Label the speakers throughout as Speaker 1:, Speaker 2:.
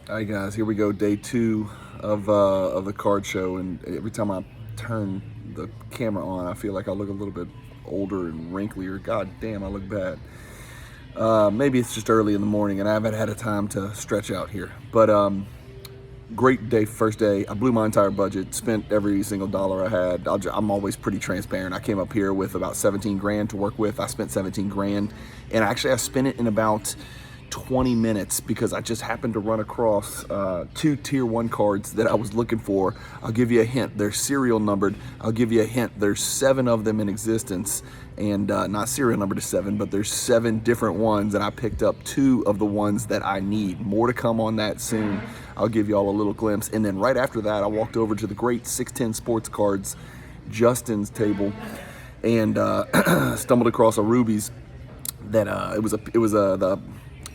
Speaker 1: All right, guys, here we go. Day two of the card show, and every time I turn the camera on, I feel like I look a little bit older and wrinklier. God damn, I look bad. Maybe it's just early in the morning, and I haven't had a time to stretch out here. But great day, first day. I blew my entire budget, spent every single dollar I had. I'm always pretty transparent. I came up here with about 17 grand to work with. I spent 17 grand, and actually I spent it in about 20 minutes because I just happened to run across two tier one cards that I was looking for. I'll give you a hint. They're serial numbered. I'll give you a hint. There's 7 of them in existence, and not serial numbered to 7, but there's 7 different ones, and I picked up 2 of the ones that I need. More to come on that soon. I'll give you all a little glimpse. And then right after that, I walked over to the great 610 Sports Cards, Justin's table, and stumbled across a Rubies that it was the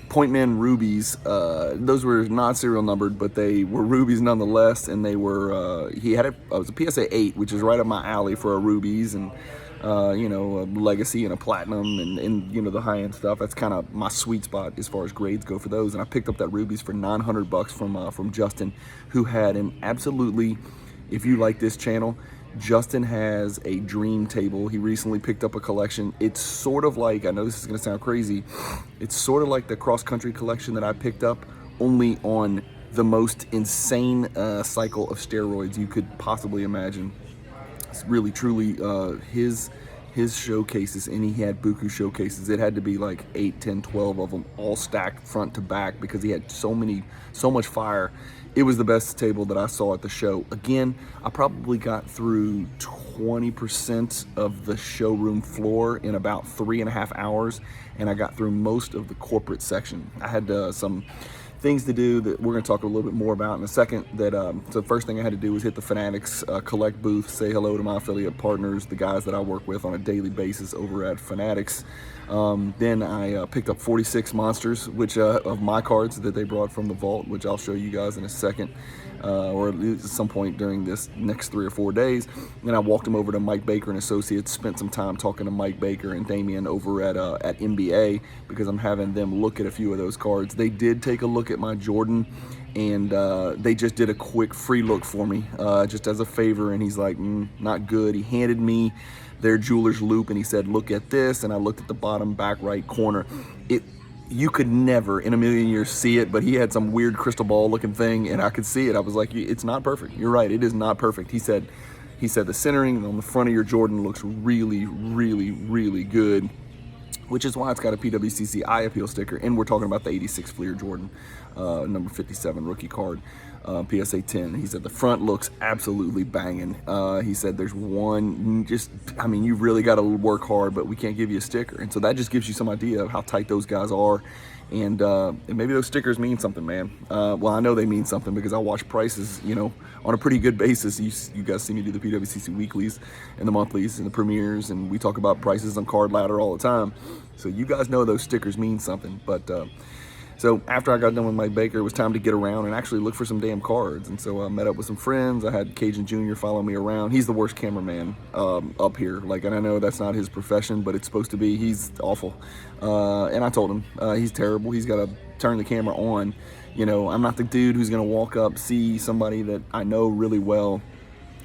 Speaker 1: Point Men Rubies. Those were not serial numbered, but they were Rubies nonetheless, and they were he had it was a PSA 8, which is right up my alley for a Rubies, and a Legacy and a Platinum, and the high-end stuff. That's kind of my sweet spot as far as grades go for those. And I picked up that Rubies for $900 from Justin, who had an absolutely, if you like this channel, Justin has a dream table. He recently picked up a collection. It's sort of like, I know this is going to sound crazy, it's sort of like the cross-country collection that I picked up, only on the most insane cycle of steroids you could possibly imagine. It's really, truly his showcases, and he had buku showcases. It had to be like 8, 10, 12 of them, all stacked front to back, because he had so much fire. It was the best table that I saw at the show. Again, I probably got through 20% of the showroom floor in about 3.5 hours, and I got through most of the corporate section. I had some things to do that we're going to talk a little bit more about in a second. So the first thing I had to do was hit the Fanatics Collect booth, say hello to my affiliate partners, the guys that I work with on a daily basis over at Fanatics. Then I picked up 46 monsters, which of my cards that they brought from the vault, which I'll show you guys in a second, or at least at some point during this next 3 or 4 days. Then I walked them over to Mike Baker and Associates, spent some time talking to Mike Baker and Damien over at NBA, because I'm having them look at a few of those cards. They did take a look at my Jordan, and they just did a quick free look for me, just as a favor, and he's like, not good. He handed me their jeweler's loop, and he said, look at this, and I looked at the bottom back right corner. You could never in a million years see it, but he had some weird crystal ball looking thing, and I could see it. I was like, it's not perfect. You're right, it is not perfect. He said the centering on the front of your Jordan looks really, really, really good, which is why it's got a PWCC eye appeal sticker. And we're talking about the 86 Fleer Jordan, number 57 rookie card, PSA 10. He said the front looks absolutely banging. He said there's one, you've really got to work hard, but we can't give you a sticker. And so that just gives you some idea of how tight those guys are. And maybe those stickers mean something, man. Well, I know they mean something because I watch prices, on a pretty good basis. You guys see me do the PWCC weeklies and the monthlies and the premieres, and we talk about prices on Card Ladder all the time. So you guys know those stickers mean something. But so after I got done with Mike Baker, it was time to get around and actually look for some damn cards. And so I met up with some friends. I had Cajun Jr. follow me around. He's the worst cameraman up here. And I know that's not his profession, but it's supposed to be. He's awful. And I told him he's terrible. He's got to turn the camera on. I'm not the dude who's going to walk up, see somebody that I know really well,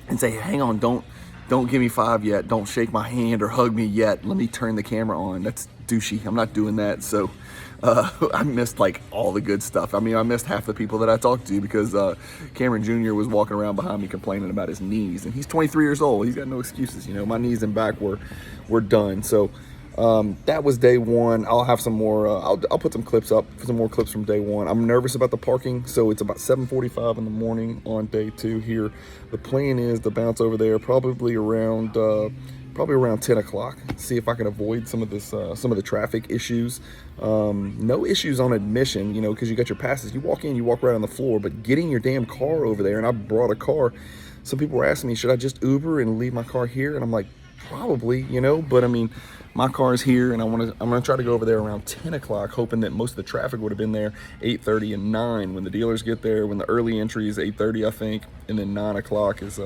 Speaker 1: and say, hang on, don't give me 5 yet. Don't shake my hand or hug me yet. Let me turn the camera on. That's douchey. I'm not doing that. So I missed all the good stuff. I missed half the people that I talked to because Cameron Jr. was walking around behind me complaining about his knees, and he's 23 years old. He's got no excuses. My knees and back were done. So that was day one. I'll have some more. I'll put some clips up, some more clips from day one. I'm nervous about the parking, so it's about 7:45 in the morning on day 2 here. The plan is to bounce over there probably around 10 o'clock. See if I can avoid some of the traffic issues. No issues on admission, because you got your passes. You walk in, you walk right on the floor. But getting your damn car over there, and I brought a car. Some people were asking me, should I just Uber and leave my car here? And I'm like, probably, but my car's here, and I'm gonna try to go over there around 10 o'clock, hoping that most of the traffic would have been there 8:30 and 9 when the dealers get there. When the early entry is 8:30, I think, and then 9 o'clock is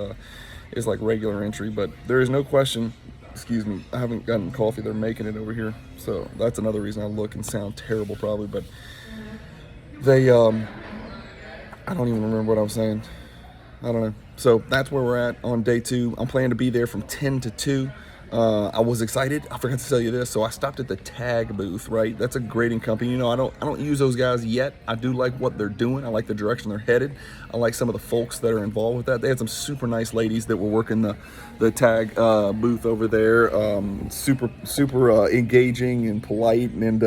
Speaker 1: like regular entry. But there is no question. Excuse me, I haven't gotten coffee. They're making it over here, so that's another reason I look and sound terrible, probably. But they I don't even remember what I was saying. I don't know. So that's where we're at on day 2. I'm planning to be there from 10 to 2. I was excited. I forgot to tell you this. So I stopped at the Tag booth, right? That's a grading company. You know, I don't use those guys yet. I do like what they're doing. I like the direction they're headed. I like some of the folks that are involved with that. They had some super nice ladies that were working the Tag booth over there. Super engaging and polite, and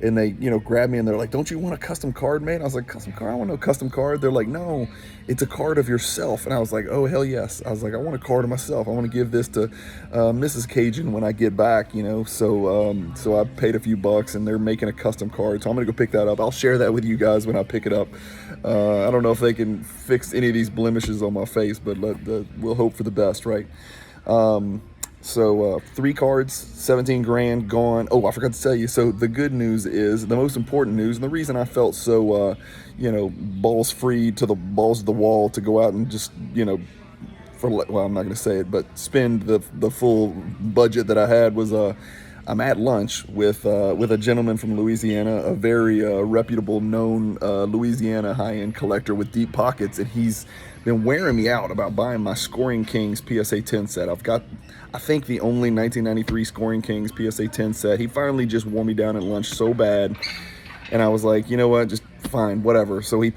Speaker 1: they grabbed me and they're like, "Don't you want a custom card made?" I was like, "Custom card? I want no custom card." They're like, "No, it's a card of yourself." And I was like, "Oh hell yes!" I was like, "I want a card of myself. I want to give this to Mrs. Cajun when I get back." So I paid a few bucks and they're making a custom card. So I'm gonna go pick that up. I'll share that with you guys when I pick it up. I don't know if they can fix any of these blemishes on my face, but we'll hope for the best, right? 3 cards, 17 grand gone. Oh, I forgot to tell you. So the good news is, the most important news, and the reason I felt so, balls free to the balls of the wall to go out and just, well, I'm not going to say it, but spend the full budget that I had was, I'm at lunch with a gentleman from Louisiana, a very reputable, known Louisiana high-end collector with deep pockets, and he's been wearing me out about buying my Scoring Kings PSA 10 set. I've got, I think, the only 1993 Scoring Kings PSA 10 set. He finally just wore me down at lunch so bad, and I was like, you know what, just fine, whatever. So he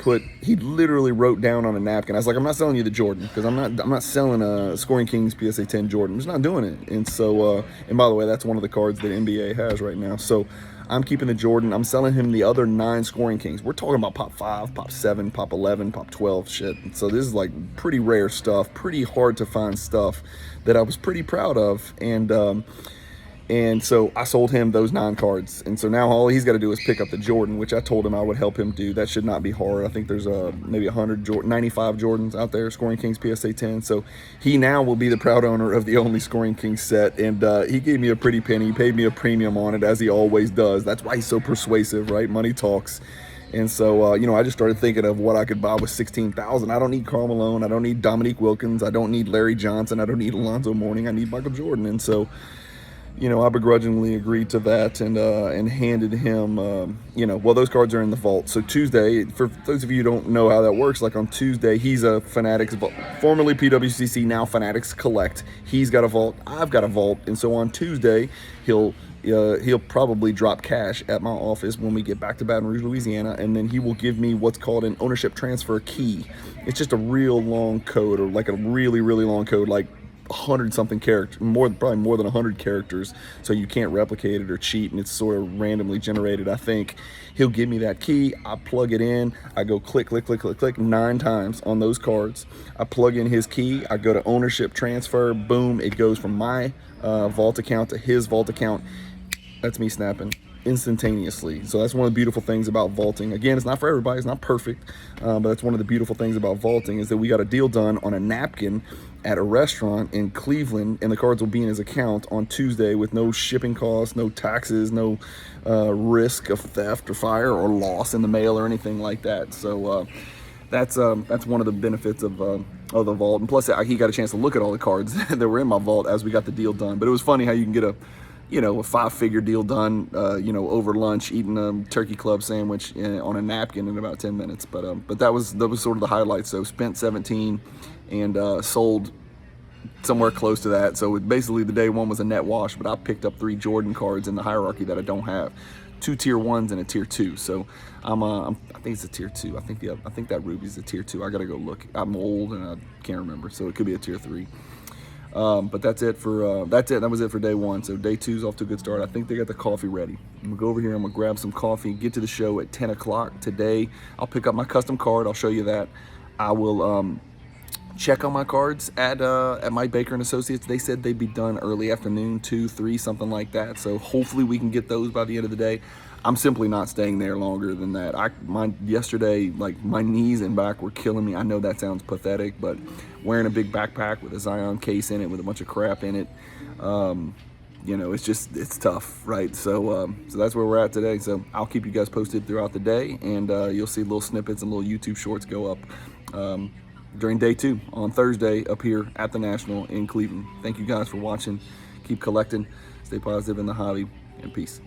Speaker 1: literally wrote down on a napkin. I was like, I'm not selling you the Jordan, because I'm not selling a Scoring Kings PSA 10 Jordan. I'm just not doing it. And so, and by the way, that's one of the cards that NBA has right now. So I'm keeping the Jordan. I'm selling him the other 9 Scoring Kings. We're talking about pop 5, pop 7, pop 11, pop 12 shit. So this is like pretty rare stuff, pretty hard to find stuff that I was pretty proud of. And so I sold him those 9 cards. And so now all he's got to do is pick up the Jordan, which I told him I would help him do. That should not be hard. I think there's maybe 95 Jordans out there, Scoring Kings PSA 10. So he now will be the proud owner of the only Scoring Kings set. And he gave me a pretty penny. He paid me a premium on it, as he always does. That's why he's so persuasive, right? Money talks. And so, I just started thinking of what I could buy with $16,000. I don't need Karl Malone. I don't need Dominique Wilkins. I don't need Larry Johnson. I don't need Alonzo Mourning. I need Michael Jordan. And so, I begrudgingly agreed to that and handed him, well, those cards are in the vault. So Tuesday, for those of you who don't know how that works, like on Tuesday, he's a Fanatics, formerly PWCC, now Fanatics Collect. He's got a vault, I've got a vault. And so on Tuesday, he'll probably drop cash at my office when we get back to Baton Rouge, Louisiana, and then he will give me what's called an ownership transfer key. It's just a real long code, or like a really, really long code, like 100-something characters, probably more than 100 characters, so you can't replicate it or cheat, and it's sort of randomly generated, I think. He'll give me that key, I plug it in, I go click, click, click, click, click 9 times on those cards. I plug in his key, I go to ownership transfer, boom, it goes from my vault account to his vault account. That's me snapping instantaneously. So that's one of the beautiful things about vaulting. Again, it's not for everybody, it's not perfect, but that's one of the beautiful things about vaulting, is that we got a deal done on a napkin at a restaurant in Cleveland, and the cards will be in his account on Tuesday with no shipping costs, no taxes, no risk of theft or fire or loss in the mail or anything like that. So that's one of the benefits of the vault. And plus, he got a chance to look at all the cards that were in my vault as we got the deal done. But it was funny how you can get a 5-figure deal done, over lunch, eating a turkey club sandwich on a napkin in about 10 minutes. But that was sort of the highlight. So spent 17 and sold somewhere close to that. So basically the day one was a net wash, but I picked up 3 Jordan cards in the hierarchy that I don't have. 2 tier 1s and a tier 2. So I think it's a tier 2. I think that ruby's a tier 2. I gotta go look. I'm old and I can't remember, so it could be a tier 3. But that's it for that was it for day 1. So day 2's off to a good start. I think they got the coffee ready. I'm gonna go over here, I'm gonna grab some coffee, get to the show at 10 o'clock today. I'll pick up my custom card, I'll show you that. I will check on my cards at Mike Baker and Associates. They said they'd be done early afternoon, 2, 3, something like that. So hopefully we can get those by the end of the day. I'm simply not staying there longer than that. Yesterday, like, my knees and back were killing me. I know that sounds pathetic, but wearing a big backpack with a Zion case in it with a bunch of crap in it, it's tough, right? So that's where we're at today. So I'll keep you guys posted throughout the day, and you'll see little snippets and little YouTube shorts go up during day 2 on Thursday up here at the National in Cleveland. Thank you guys for watching. Keep collecting, stay positive in the hobby, and peace.